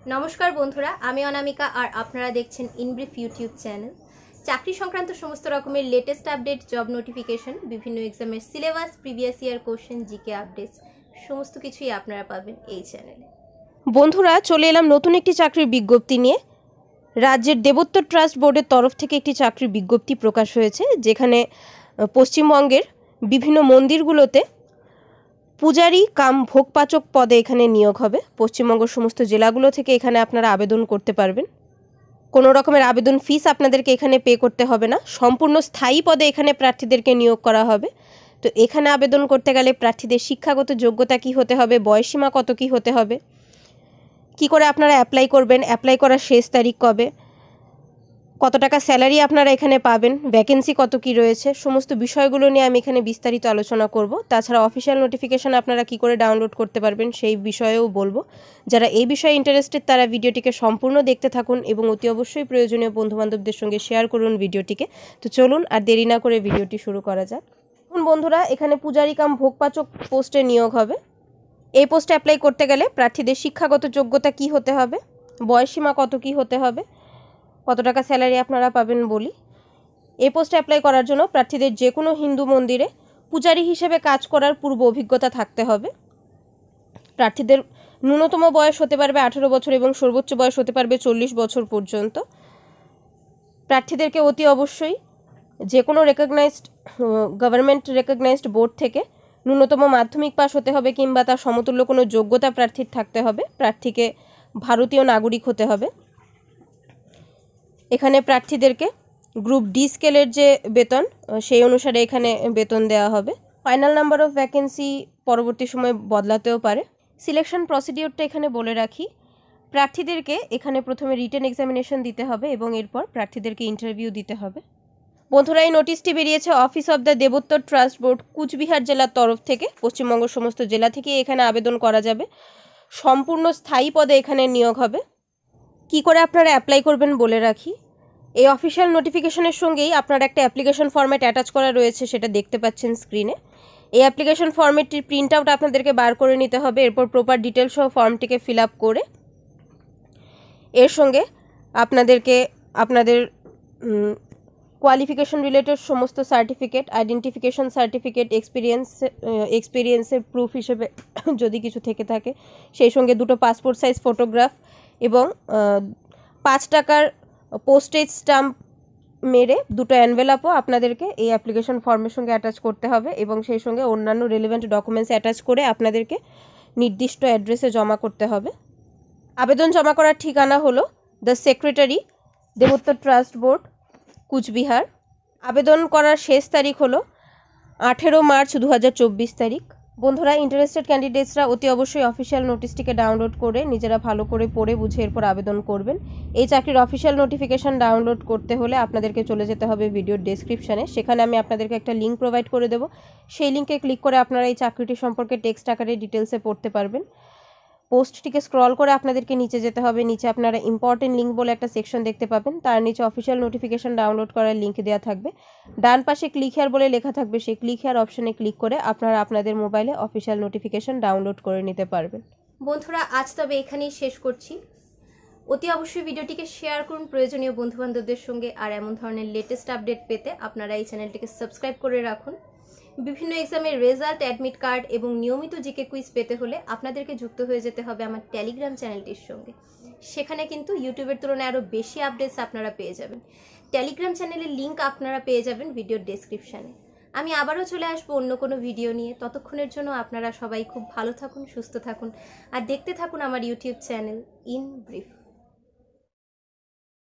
नमस्कार बंधुरा आमी अनामिका और आपनारा देखছেন इनब्रिफ यूट्यूब चैनल। चाकरी संक्रांत समस्त रकमेर लेटेस्ट अपडेट, जब नोटिफिकेशन, विभिन्न एग्जामेर syllabus, previous year question, GK updates समस्त किछुई आपनारा पाबेन এই চ্যানেলে। বন্ধুরা চলে এলাম নতুন একটি চাকরির বিজ্ঞপ্তি নিয়ে। রাজ্যের দেবোত্তর ট্রাস্ট বোর্ডের তরফ থেকে একটি চাকরির বিজ্ঞপ্তি প্রকাশ হয়েছে, যেখানে পশ্চিমবঙ্গের বিভিন্ন মন্দিরগুলোতে পূজারী কাম ভোগপাচক পদে এখানে নিয়োগ হবে। পশ্চিমবঙ্গের সমস্ত জেলাগুলো থেকে এখানে আপনারা আবেদন করতে পারবেন। কোনো রকমের আবেদন ফিস আপনাদেরকে এখানে পে করতে হবে না। সম্পূর্ণ স্থায়ী পদে এখানে প্রার্থীদেরকে নিয়োগ করা হবে। তো এখানে আবেদন করতে গেলে প্রার্থীদের শিক্ষাগত যোগ্যতা কী হতে হবে, বয়সীমা কত কী হতে হবে, কি করে আপনারা অ্যাপ্লাই করবেন, অ্যাপ্লাই করার শেষ তারিখ কবে, কত টাকা স্যালারি আপনারা এখানে পাবেন, ভ্যাকেন্সি কত কি রয়েছে, সমস্ত বিষয়গুলো নিয়ে আমি এখানে বিস্তারিত আলোচনা করব। তাছাড়া অফিসিয়াল নোটিফিকেশন আপনারা কি করে ডাউনলোড করতে পারবেন সেই বিষয়েও বলবো। যারা এই বিষয়ে ইন্টারেস্টেড তারা ভিডিওটিকে সম্পূর্ণ দেখতে থাকুন এবং অতি অবশ্যই প্রয়োজনীয় বন্ধুবান্ধবদের সঙ্গে শেয়ার করুন ভিডিওটিকে। তো চলুন আর দেরি না করে ভিডিওটি শুরু করা যাক। এখন বন্ধুরা, এখানে পূজারী কাম ভোগপাচক পোস্টে নিয়োগ হবে। এই পোস্টে অ্যাপ্লাই করতে গেলে প্রার্থীদের শিক্ষাগত যোগ্যতা কি হতে হবে, বয়সীমা কত কি হতে হবে, কত টাকা স্যালারি আপনারা পাবেন বলি। এই পোস্টে অ্যাপ্লাই করার জন্য প্রার্থীদের যে কোনো হিন্দু মন্দিরে পূজারী হিসেবে কাজ করার পূর্ব অভিজ্ঞতা থাকতে হবে। প্রার্থীদের ন্যূনতম বয়স হতে পারবে 18 বছর এবং সর্বোচ্চ বয়স হতে পারবে 40 বছর পর্যন্ত। প্রার্থীদেরকে অতি অবশ্যই যে কোনো রেকগনাইজড গভর্নমেন্ট রেকগনাইজড বোর্ড থেকে ন্যূনতম মাধ্যমিক পাস হতে হবে কিংবা তার সমতুল্য কোনো যোগ্যতা প্রার্থীর থাকতে হবে। প্রার্থীকে ভারতীয় নাগরিক হতে হবে। এখানে প্রার্থীদেরকে গ্রুপ ডি স্কেলের যে বেতন সেই অনুসারে এখানে বেতন দেওয়া হবে। ফাইনাল নাম্বার অফ ভ্যাকেন্সি পরবর্তী সময়ে বদলাতেও পারে। সিলেকশন প্রসিডিওরটা এখানে বলে রাখি। প্রার্থীদেরকে এখানে প্রথমে রিটেন এক্সামিনেশন দিতে হবে এবং এরপর প্রার্থীদেরকে ইন্টারভিউ দিতে হবে। বন্ধুরা, এই নোটিশটি বেরিয়েছে office of the Debottar trust board, Cooch Behar জেলার তরফ থেকে। পশ্চিমবঙ্গের সমস্ত জেলা থেকে এখানে আবেদন করা যাবে। সম্পূর্ণ স্থায়ী পদে এখানে নিয়োগ হবে। কি করে আপনারা অ্যাপ্লাই করবেন বলে রাখি। এই অফিসিয়াল নোটিফিকেশনের সঙ্গেই আপনার একটা অ্যাপ্লিকেশন ফর্ম্যাট অ্যাটাচ করা রয়েছে, সেটা দেখতে পাচ্ছেন স্ক্রিনে। এই অ্যাপ্লিকেশন ফর্ম্যাটটির প্রিন্ট আউট আপনাদেরকে বার করে নিতে হবে। এরপর প্রপার ডিটেলস সহ ফর্মটিকে ফিল আপ করে এর সঙ্গে আপনাদেরকে আপনাদের কোয়ালিফিকেশন রিলেটেড সমস্ত সার্টিফিকেট, আইডেন্টিফিকেশন সার্টিফিকেট, এক্সপিরিয়েন্সের প্রুফ হিসেবে যদি কিছু থেকে থাকে সেই সঙ্গে 2টো পাসপোর্ট সাইজ ফটোগ্রাফ এবং 5 টাকার পোস্টেজ স্ট্যাম্প মেরে 2টো অ্যানভেলপও আপনাদেরকে এই অ্যাপ্লিকেশন ফর্মের সঙ্গে অ্যাটাচ করতে হবে এবং সেই সঙ্গে অন্যান্য রেলেভেন্ট ডকুমেন্টস অ্যাটাচ করে আপনাদেরকে নির্দিষ্ট অ্যাড্রেসে জমা করতে হবে। আবেদন জমা করার ঠিকানা হলো the secretary, Debottar trust board, Cooch Behar. আবেদন করার শেষ তারিখ হলো 18 মার্চ 2024 তারিখ। বন্ধুরা, ইন্টারেস্টেড ক্যান্ডিডেটসরা অতি অবশ্যই অফিসিয়াল নোটিশটিকে ডাউনলোড করে নিজেরা ভালো করে পড়ে বুঝে এরপর আবেদন করবেন। এই চাকরির অফিসিয়াল নোটিফিকেশান ডাউনলোড করতে হলে আপনাদেরকে চলে যেতে হবে ভিডিওর ডেসক্রিপশানে। সেখানে আমি আপনাদেরকে একটা লিঙ্ক প্রোভাইড করে দেবো। সেই লিঙ্কে ক্লিক করে আপনারা এই চাকরিটি সম্পর্কে টেক্সট আকারে ডিটেলসে পড়তে পারবেন। পোস্টটিকে স্ক্রল করে আপনাদেরকে নিচে যেতে হবে। নিচে আপনারা ইম্পর্টেন্ট লিঙ্ক বলে একটা সেকশন দেখতে পাবেন। তার নিচে অফিসিয়াল নোটিফিকেশান ডাউনলোড করার লিঙ্ক দেওয়া থাকবে। ডান পাশে ক্লিক হেয়ার বলে লেখা থাকবে, সেই ক্লিক হেয়ার অপশানে ক্লিক করে আপনারা আপনাদের মোবাইলে অফিসিয়াল নোটিফিকেশান ডাউনলোড করে নিতে পারবেন। বন্ধুরা, আজ তবে এখানেই শেষ করছি। অতি অবশ্যই ভিডিওটিকে শেয়ার করুন প্রয়োজনীয় বন্ধুবান্ধবদের সঙ্গে। আর এমন ধরনের লেটেস্ট আপডেট পেতে আপনারা এই চ্যানেলটিকে সাবস্ক্রাইব করে রাখুন। বিভিন্ন এক্সামের রেজাল্ট, অ্যাডমিট কার্ড এবং নিয়মিত জিকে কুইজ পেতে হলে আপনাদেরকে যুক্ত হয়ে যেতে হবে আমার টেলিগ্রাম চ্যানেলটির সঙ্গে। সেখানে কিন্তু ইউটিউবের তুলনায় আরও বেশি আপডেটস আপনারা পেয়ে যাবেন। টেলিগ্রাম চ্যানেলের লিঙ্ক আপনারা পেয়ে যাবেন ভিডিওর ডেসক্রিপশানে। আমি আবারও চলে আসবো অন্য কোনো ভিডিও নিয়ে। ততক্ষণের জন্য আপনারা সবাই খুব ভালো থাকুন, সুস্থ থাকুন আর দেখতে থাকুন আমার ইউটিউব চ্যানেল ইন ব্রিফ।